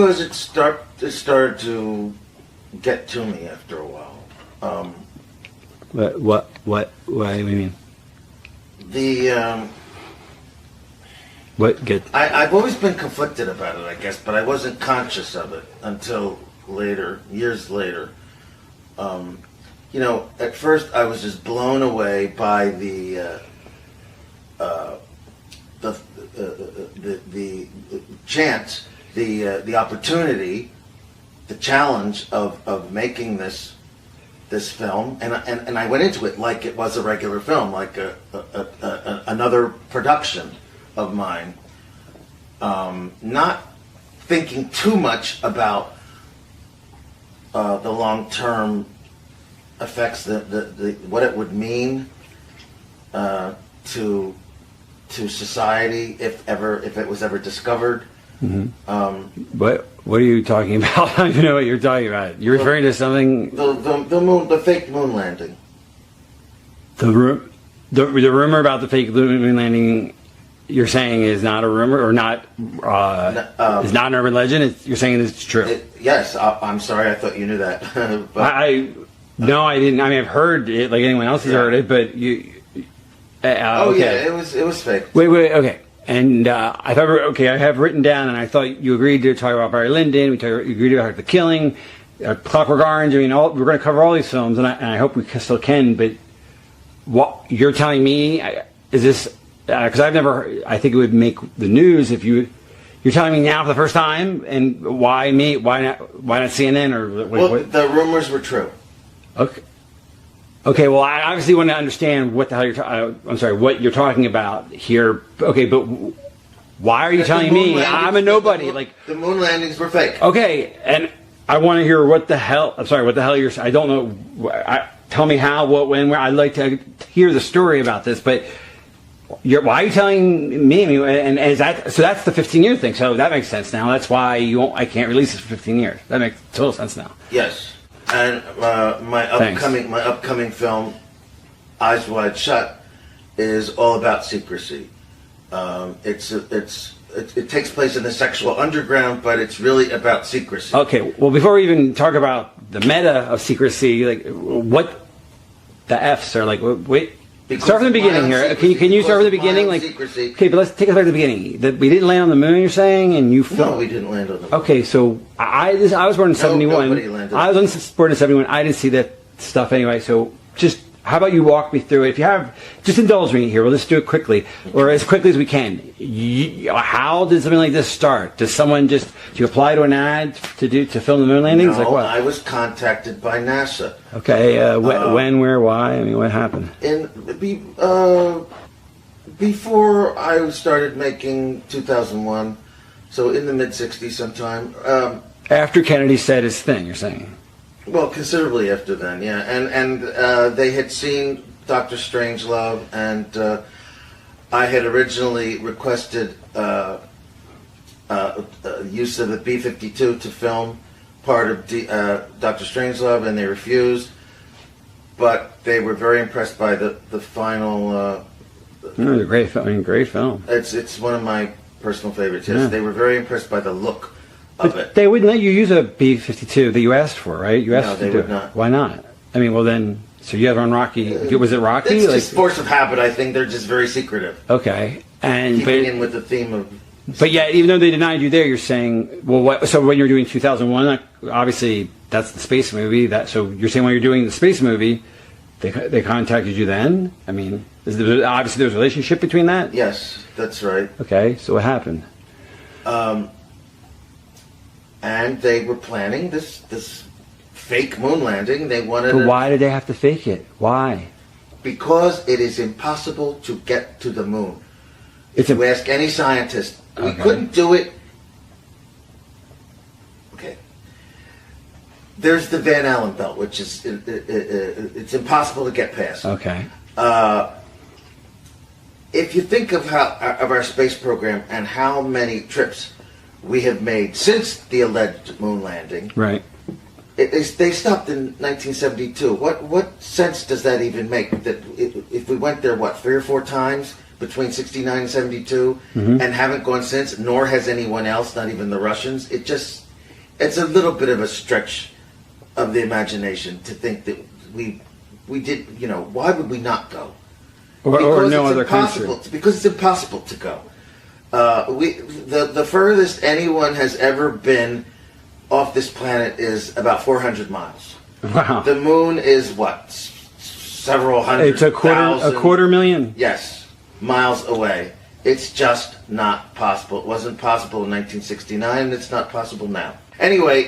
Because it started to get to me after a while. What do you mean? I've always been conflicted about it, I guess, but I wasn't conscious of it until later, years later. At first I was just blown away by the chance, the opportunity, the challenge of making this film, and I went into it like it was a regular film, like another production of mine, not thinking too much about the long-term effects, what it would mean to society if it was ever discovered. Mm-hmm. What are you talking about? I don't even know what you're talking about. You're referring to something. The fake moon landing. The rumor about the fake moon landing. You're saying is not a rumor, or not is not an urban legend. You're saying it's true. Yes, I'm sorry. I thought you knew that. But no, I didn't. I mean, I've heard it like anyone else has heard it, but you. Okay. Yeah, it was fake. Wait, okay. And I thought, I have written down, and I thought you agreed to talk about Barry Lyndon. You agreed about The Killing, Clockwork Orange. I mean, we're going to cover all these films, and I hope we still can. But what you're telling me is this? Because I've never. I think it would make the news if you're telling me now for the first time. And why me? Why not CNN or? The rumors were true. Okay. Okay, well, I obviously want to understand what the hell what you're talking about here. Okay, but why are you telling me? I'm a nobody. The moon landings were fake. Okay, and I want to hear what the hell. I'm sorry, what the hell you're. I don't know. Tell me how, what, when, where. I'd like to hear the story about this, but why are you telling me? And is that so? That's the 15-year thing. So that makes sense now. That's why I can't release this for 15 years. That makes total sense now. Yes. And my upcoming film, Eyes Wide Shut, is all about secrecy. It takes place in the sexual underground, but it's really about secrecy. Okay. Well, before we even talk about the meta of secrecy, like what the F's are like. Wait. Start from the beginning here. Can you start from the beginning? Secrecy. Okay, but let's take it back to the beginning. We didn't land on the moon, you're saying, and you No, we didn't land on the moon. Okay, so I was born in 71. Nobody landed. I was born in 71. I didn't see that stuff anyway. So just how about you walk me through it? If you have, just indulge me here. We'll just do it quickly, or as quickly as we can. How did something like this start? Does someone do you apply to an ad to film the moon landings? No, like what? I was contacted by NASA. Okay, when, where, why? I mean, what happened? Before I started making 2001, so in the mid-'60s sometime. After Kennedy said his thing, you're saying? Well, considerably after then, yeah. And they had seen Dr. Strangelove, and I had originally requested use of the B-52 to film part of Dr. Strangelove, and they refused. But they were very impressed by the final. Great film. Great film. It's one of my personal favorites. Yes, yeah. They were very impressed by the look of it. They wouldn't let you use a B-52 that you asked for, right? You asked no, they would not. Why not? I mean, well then, so you have on Rocky. Was it Rocky? It's just force of habit. I think they're just very secretive. Okay, and keeping in with the theme of. But yeah, even though they denied you there, you're saying, well, what? So when you're doing 2001, obviously that's the space movie. So you're saying when you're doing the space movie, they contacted you then? I mean, obviously there's a relationship between that? Yes, that's right. Okay, so what happened? And they were planning this fake moon landing. They wanted. But why did they have to fake it? Why? Because it is impossible to get to the moon. If you ask any scientist, we couldn't do it. Okay. There's the Van Allen belt, which is it's impossible to get past. Okay. If you think of our space program and how many trips we have made since the alleged moon landing, right? They stopped in 1972. What sense does that even make? That if we went there, 3 or 4 times between 69 and 72, and haven't gone since, nor has anyone else, not even the Russians. It just it's a little bit of a stretch of the imagination to think that we did. You know, why would we not go? Or no other country. Because it's impossible to go. The furthest anyone has ever been off this planet is about 400 miles. Wow. The moon is what? Several hundred It's a quarter million. Yes, miles away. It's just not possible. It wasn't possible in 1969, and it's not possible now. Anyway,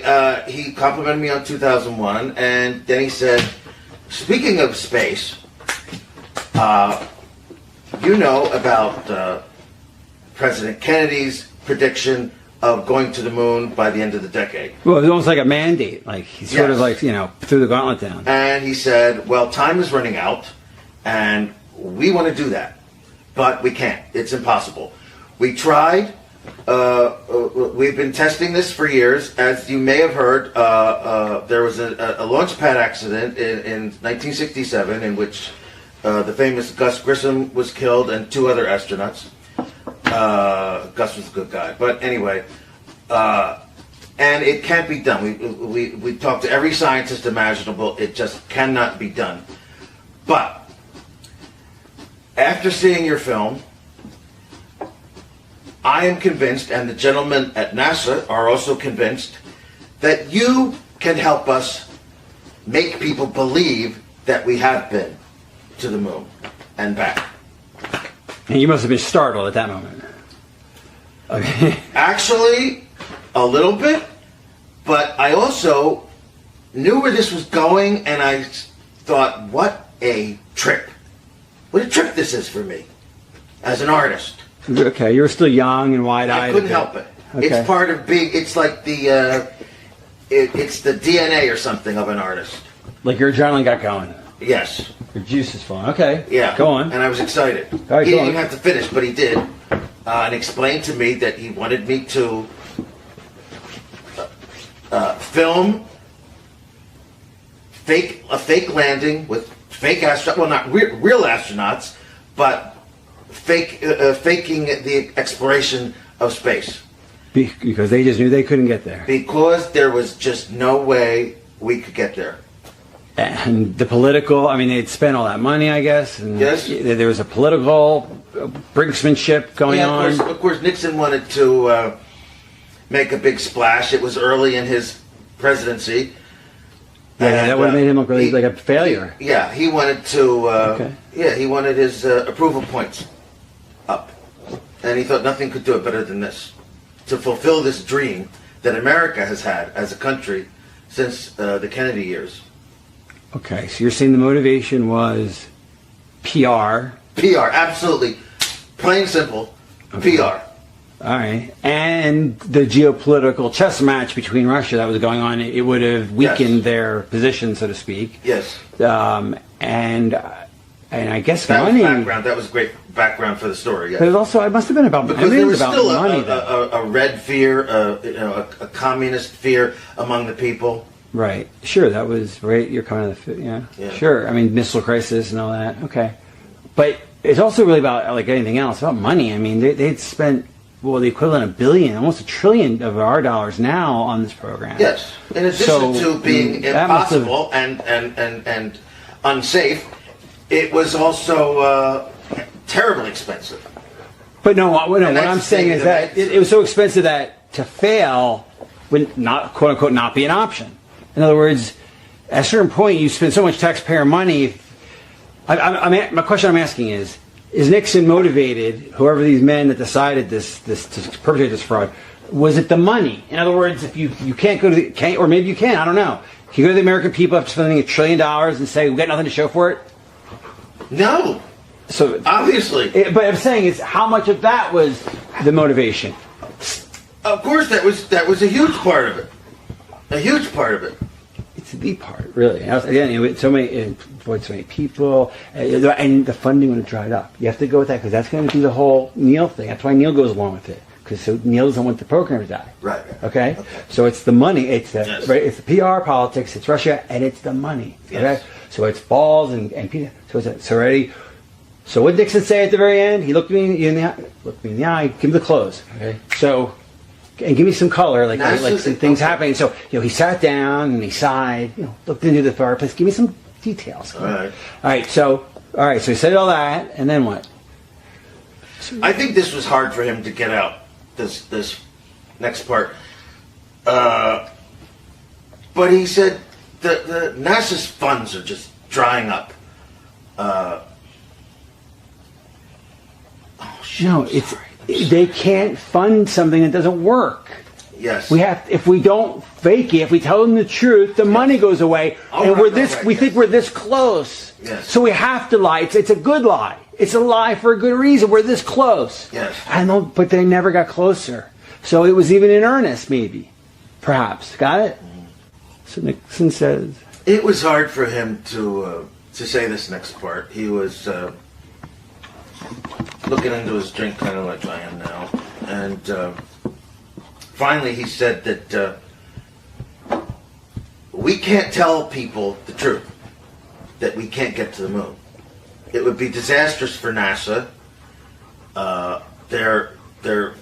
he complimented me on 2001, and then he said, speaking of space, you know about President Kennedy's prediction of going to the moon by the end of the decade. Well, it was almost like a mandate. Like he sort of like, threw the gauntlet down. And he said, well, time is running out, and we want to do that. But we can't. It's impossible. We tried. We've been testing this for years. As you may have heard, there was a launch pad accident in 1967 in which the famous Gus Grissom was killed and 2 other astronauts. Gus was a good guy. But anyway, and it can't be done. We talked to every scientist imaginable. It just cannot be done. But after seeing your film, I am convinced, and the gentlemen at NASA are also convinced, that you can help us make people believe that we have been to the moon and back. And you must have been startled at that moment. Okay. Actually, a little bit, but I also knew where this was going, and I thought, what a trip. What a trip this is for me, as an artist. Okay, you were still young and wide-eyed. I couldn't help it. Okay. It's part of being, it's like it's the DNA or something of an artist. Like your adrenaline got going. Yes. Your juice is flowing. Okay. Yeah. Go on. And I was excited. All right, he didn't even have to finish, but he did. And explained to me that he wanted me to film a fake landing with fake astronauts. Well, not real astronauts, but faking the exploration of space. Because they just knew they couldn't get there. Because there was just no way we could get there. And the political, I mean, they'd spent all that money, I guess. And yes. There was a political brinksmanship going on. Of course, Nixon wanted to make a big splash. It was early in his presidency. Yeah, that would have made him look really like a failure. He wanted to. He wanted his approval points up, and he thought nothing could do it better than this, to fulfill this dream that America has had as a country since the Kennedy years. Okay, so you're saying the motivation was PR. PR, absolutely, plain simple, okay. PR. All right, and the geopolitical chess match between Russia that was going on, it would have weakened their position, so to speak. Yes. And I guess that money. Was background. That was great background for the story. Yes. But it must have been about because there was still money, a red fear, a communist fear among the people. Right. Sure, that was right. You're kind of yeah. Sure. I mean, missile crisis and all that. Okay, but it's also really about like anything else about money. I mean, they'd spent the equivalent of $1 billion, almost $1 trillion of our dollars now on this program. Yes. In addition to being impossible and unsafe, it was also terribly expensive. But what I'm saying is that it was so expensive that to fail would not, quote unquote, not be an option. In other words, at a certain point, you spend so much taxpayer money. My question I'm asking is Nixon motivated, whoever these men that decided this to perpetrate this fraud, was it the money? In other words, if you can't go to or maybe you can, I don't know. Can you go to the American people after spending $1 trillion and say, we got nothing to show for it? No. So obviously. But I'm saying is how much of that was the motivation? Of course, that was a huge part of it. A huge part of it. It's the part, really. Again, so many people, and the funding would have dried up. You have to go with that because that's going to be the whole Neil thing. That's why Neil goes along with it, because Neil doesn't want the program to die. Right. Okay. So it's the money. It's the PR politics. It's Russia, and it's the money. Okay. Yes. So it's balls and so it's already. So what did Nixon say at the very end? He looked me in the eye. Give me the clothes. Okay. So and give me some color, like NASA's some things happening. So, he sat down and he sighed, looked into the fireplace. Give me some details. All right. All right. So he said all that, and then what? I think this was hard for him to get out. This next part, but he said the NASA's funds are just drying up. They can't fund something that doesn't work. Yes. If we don't fake it, if we tell them the truth, the money goes away, and we think we're this close. Yes. So we have to lie. It's a good lie. It's a lie for a good reason. We're this close. Yes. But they never got closer. So it was even in earnest, maybe, perhaps. Got it? So Nixon says it was hard for him to say this next part. He was looking into his drink, kind of like I am now, and finally he said that we can't tell people the truth, that we can't get to the moon. It would be disastrous for NASA. Their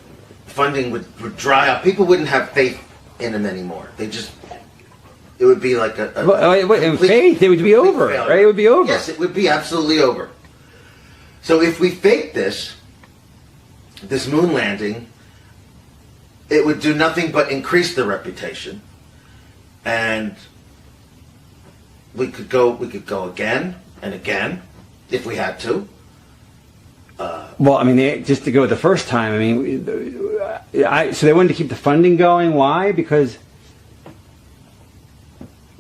funding would dry up. People wouldn't have faith in them anymore. It would be like faith. It would be over, failure. right? It would be over. Yes, it would be absolutely over. So if we fake this moon landing, it would do nothing but increase the reputation, and we could go again and again if we had to. Just to go the first time. So they wanted to keep the funding going. Why? Because.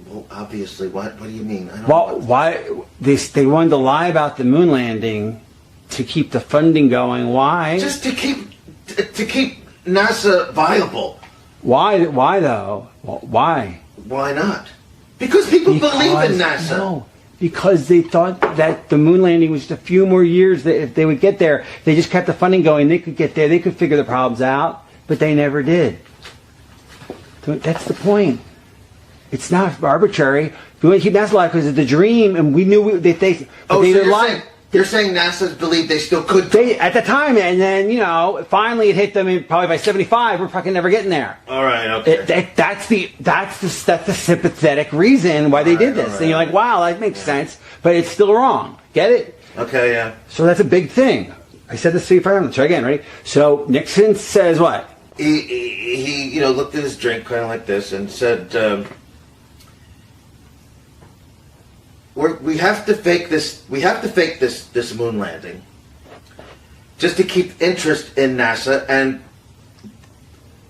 Well, obviously. What do you mean? Why they wanted to lie about the moon landing to keep the funding going? Why? Just to keep NASA viable. Why though? Why? Why not? Because people believe in NASA. No, because they thought that the moon landing was just a few more years. That if they would get there, they just kept the funding going. They could get there. They could figure the problems out, but they never did. So that's the point. It's not arbitrary. We want to keep NASA alive because it's the dream, and we knew You're saying NASA believed they still could. At the time, and then finally it hit them. Probably by 75, we're fucking never getting there. All right, okay. That's the sympathetic reason why they did this. Right. And you're like, wow, that makes sense, but it's still wrong. Get it? Okay, yeah. So that's a big thing. I said this to you before. Let's try again. Ready? So Nixon says what? He looked at his drink kind of like this and said. We have to fake this. We have to fake this moon landing, just to keep interest in NASA, and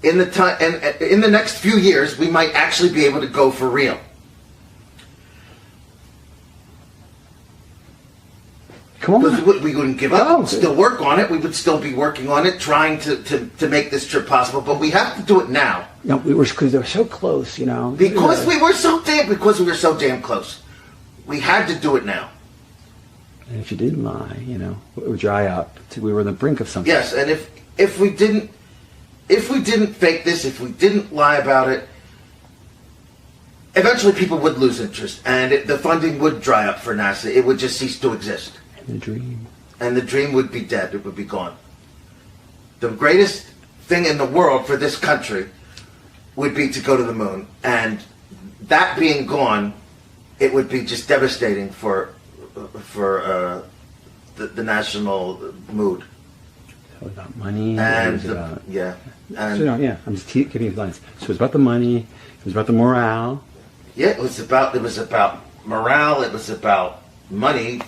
in the next few years, we might actually be able to go for real. Come on, we wouldn't give up. We'd still work on it. We would still be working on it, trying to make this trip possible. But we have to do it now. No, because they were so close, Because we were so damn close. We had to do it now. And if you didn't lie, it would dry up. We were on the brink of something. Yes, and if we didn't fake this, if we didn't lie about it, eventually people would lose interest, and the funding would dry up for NASA. It would just cease to exist. And the dream would be dead. It would be gone. The greatest thing in the world for this country would be to go to the moon, and that being gone, it would be just devastating for the national mood. So about money and I'm just giving you lines. So it was about the money. It was about the morale. Yeah, it was about morale. It was about money.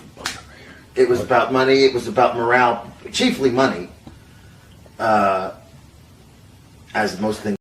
It was about money. It was about morale. Chiefly money, as most things.